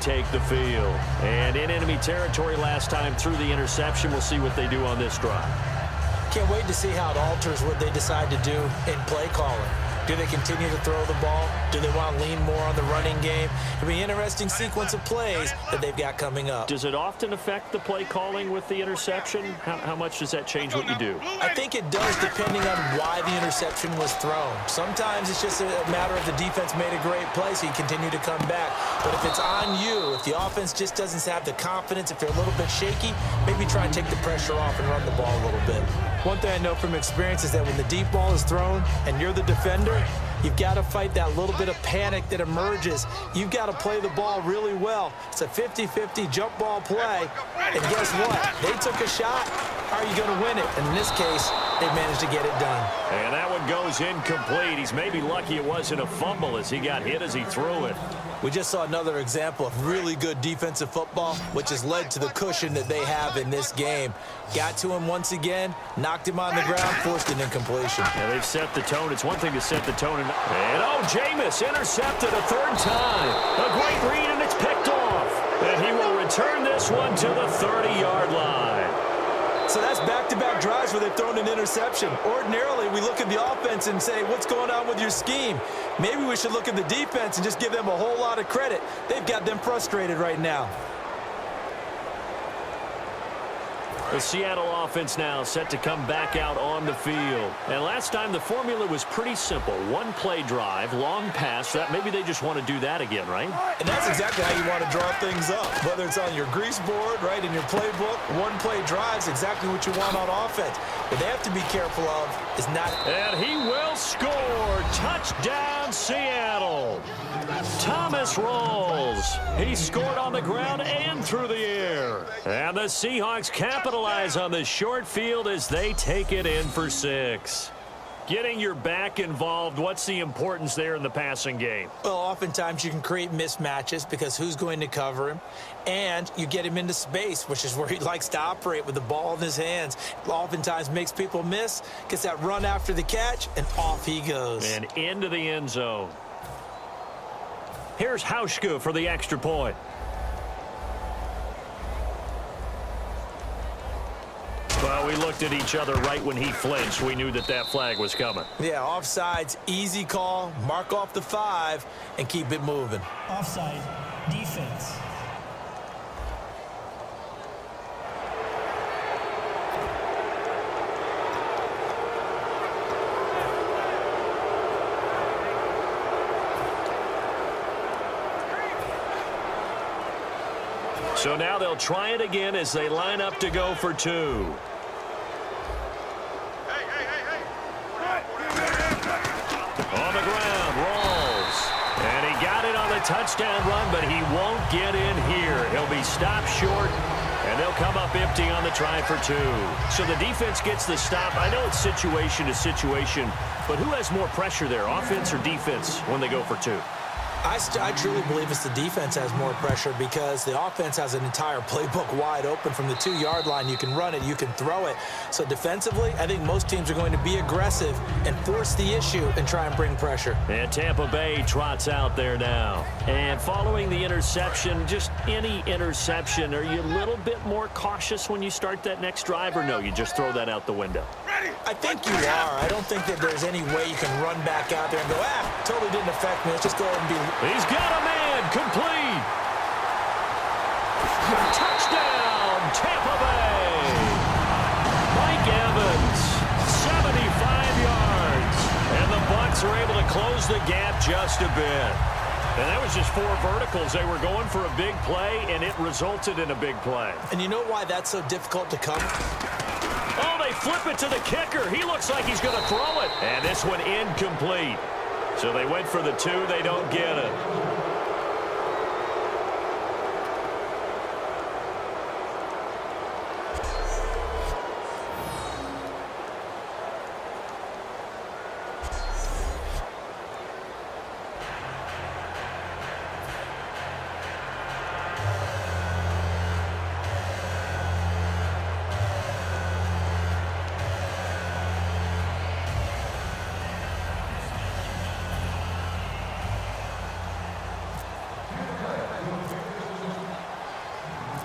take the field. And in enemy territory last time through the interception. We'll see what they do on this drive. Can't wait to see how it alters what they decide to do in play calling. Do they continue to throw the ball? Do they want to lean more on the running game? It'll be an interesting sequence of plays that they've got coming up. Does it often affect the play calling with the interception? How much does that change what you do? I think it does, depending on why the interception was thrown. Sometimes it's just a matter of the defense made a great play, so you continue to come back. But if it's on you, if the offense just doesn't have the confidence, if they're a little bit shaky, maybe try and take the pressure off and run the ball a little bit. One thing I know from experience is that when the deep ball is thrown and you're the defender, you've got to fight that little bit of panic that emerges. You've got to play the ball really well. It's a 50-50 jump ball play. And guess what? They took a shot. How are you going to win it? And in this case, they managed to get it done. And that one goes incomplete. He's maybe lucky it wasn't a fumble as he got hit as he threw it. We just saw another example of really good defensive football, which has led to the cushion that they have in this game. Got to him once again, knocked him on the ground, forced an incompletion. Yeah, they've set the tone. It's one thing to set the tone. And oh, Jameis intercepted a third time. A great read, and it's picked off. And he will return this one to the 30-yard line. So that's back-to-back drives where they've thrown an interception. Ordinarily, we look at the offense and say, what's going on with your scheme? Maybe we should look at the defense and just give them a whole lot of credit. They've got them frustrated right now. The Seattle offense now set to come back out on the field. And last time the formula was pretty simple. One play drive, long pass. That maybe they just want to do that again, right? And that's exactly how you want to draw things up. Whether it's on your grease board, right, in your playbook, one play drive is exactly what you want on offense. What they have to be careful of is not... And he will score. Touchdown, Seattle. Thomas rolls. He scored on the ground and through the air. And the Seahawks capitalize on the short field as they take it in for 6. Getting your back involved, what's the importance there in the passing game? Well, oftentimes you can create mismatches because who's going to cover him? And you get him into space, which is where he likes to operate with the ball in his hands. Oftentimes makes people miss, gets that run after the catch, and off he goes. And into the end zone. Here's Hauschka for the extra point. Well, we looked at each other right when he flinched. We knew that that flag was coming. Yeah, offsides, easy call, mark off the 5, and keep it moving. Offside, defense. So now they'll try it again as they line up to go for 2. On the ground, rolls. And he got it on the touchdown run, but he won't get in here. He'll be stopped short, and they'll come up empty on the try for 2. So the defense gets the stop. I know it's situation to situation, but who has more pressure there, offense or defense, when they go for 2? I truly believe it's the defense has more pressure because the offense has an entire playbook wide open from the 2-yard line. You can run it, you can throw it. So defensively, I think most teams are going to be aggressive and force the issue and try and bring pressure. And Tampa Bay trots out there now. And following the interception, just any interception, are you a little bit more cautious when you start that next drive, or no, you just throw that out the window? I think you are. I don't think that there's any way you can run back out there and go, totally didn't affect me. Let's just go ahead and be... He's got a man, complete. Touchdown, Tampa Bay. Mike Evans, 75 yards. And the Bucs are able to close the gap just a bit. And that was just 4 verticals. They were going for a big play, and it resulted in a big play. And you know why that's so difficult to cover? Oh, they flip it to the kicker. He looks like he's going to throw it. And this one incomplete. So they went for the 2. They don't get it.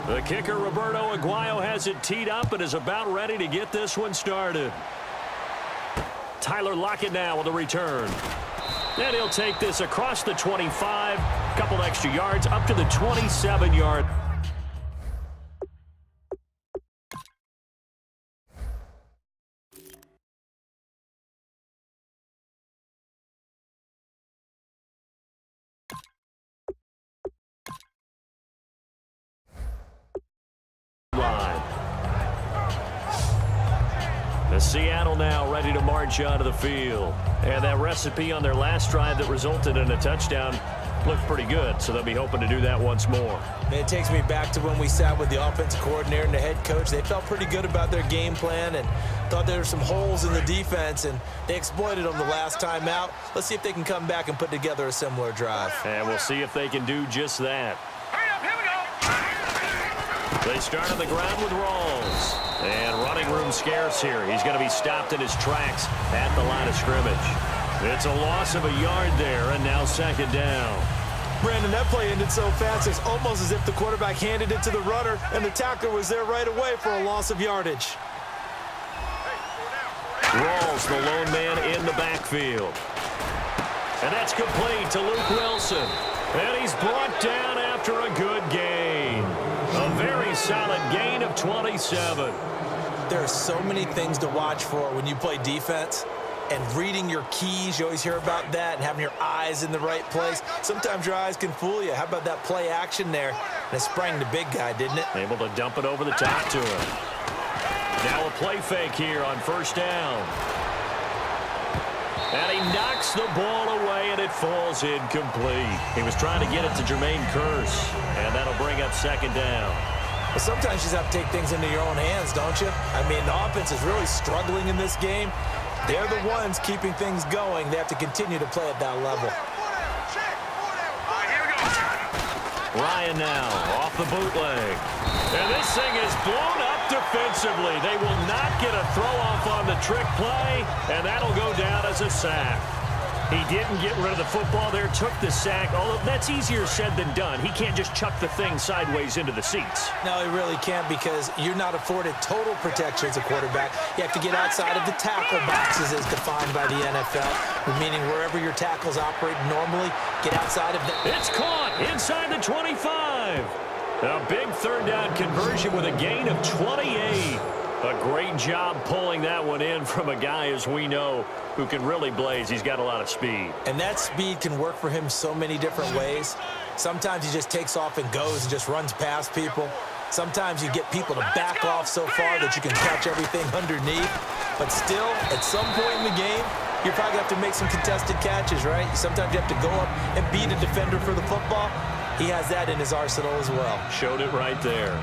The kicker, Roberto Aguayo, has it teed up and is about ready to get this one started. Tyler Lockett now with a return. And he'll take this across the 25, a couple extra yards, up to the 27-yard. Line. The Seattle now ready to march onto the field. And that recipe on their last drive that resulted in a touchdown looked pretty good, so they'll be hoping to do that once more. It takes me back to when we sat with the offensive coordinator and the head coach. They felt pretty good about their game plan and thought there were some holes in the defense, and they exploited them the last time out. Let's see if they can come back and put together a similar drive. And we'll see if they can do just that. They start on the ground with Rawls. And running room scarce here. He's going to be stopped in his tracks at the line of scrimmage. It's a loss of a yard there, and now second down. Brandon, that play ended so fast, it's almost as if the quarterback handed it to the runner, and the tackler was there right away for a loss of yardage. Rawls, the lone man in the backfield. And that's complete to Luke Wilson. And he's brought down after a good gain. A very solid gain of 27. There are so many things to watch for when you play defense. And reading your keys, you always hear about that, and having your eyes in the right place. Sometimes your eyes can fool you. How about that play action there? And it sprang the big guy, didn't it? Able to dump it over the top to him. Now a play fake here on first down. And he knocks the ball away, and it falls incomplete. He was trying to get it to Jermaine Kearse, and that'll bring up second down. Well, sometimes you just have to take things into your own hands, don't you? I mean, the offense is really struggling in this game. They're the ones keeping things going. They have to continue to play at that level. Ryan now off the bootleg. And this thing is blown up defensively. They will not get a throw off on the trick play, and that'll go down as a sack. He didn't get rid of the football there, took the sack. Although that's easier said than done. He can't just chuck the thing sideways into the seats. No, he really can't, because you're not afforded total protection as a quarterback. You have to get outside of the tackle boxes as defined by the NFL, meaning wherever your tackles operate normally, get outside of that. It's caught inside the 25. A big third down conversion with a gain of 28. A great job pulling that one in from a guy, as we know, who can really blaze. He's got a lot of speed. And that speed can work for him so many different ways. Sometimes he just takes off and goes and just runs past people. Sometimes you get people to back off so far that you can catch everything underneath. But still, at some point in the game, you're probably going to have to make some contested catches, right? Sometimes you have to go up and beat a defender for the football. He has that in his arsenal as well. Showed it right there.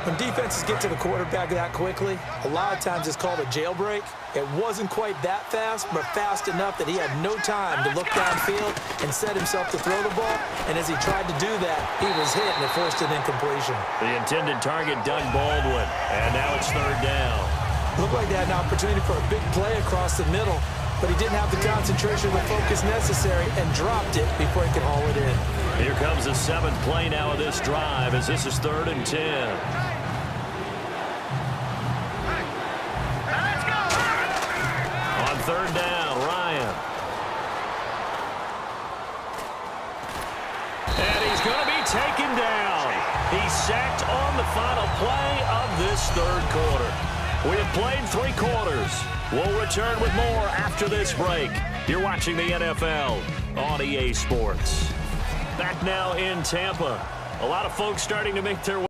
When defenses get to the quarterback that quickly, a lot of times it's called a jailbreak. It wasn't quite that fast, but fast enough that he had no time to look downfield and set himself to throw the ball. And as he tried to do that, he was hit, and it forced an incompletion. The intended target, Doug Baldwin. And now it's third down. Looked like they had an opportunity for a big play across the middle, but he didn't have the concentration or the focus necessary and dropped it before he could haul it in. Here comes the seventh play now of this drive, as this is 3rd and 10. On third down, Ryan. And he's going to be taken down. He's sacked on the final play of this third quarter. We have played 3 quarters. We'll return with more after this break. You're watching the NFL on EA Sports. Back now in Tampa. A lot of folks starting to make their way.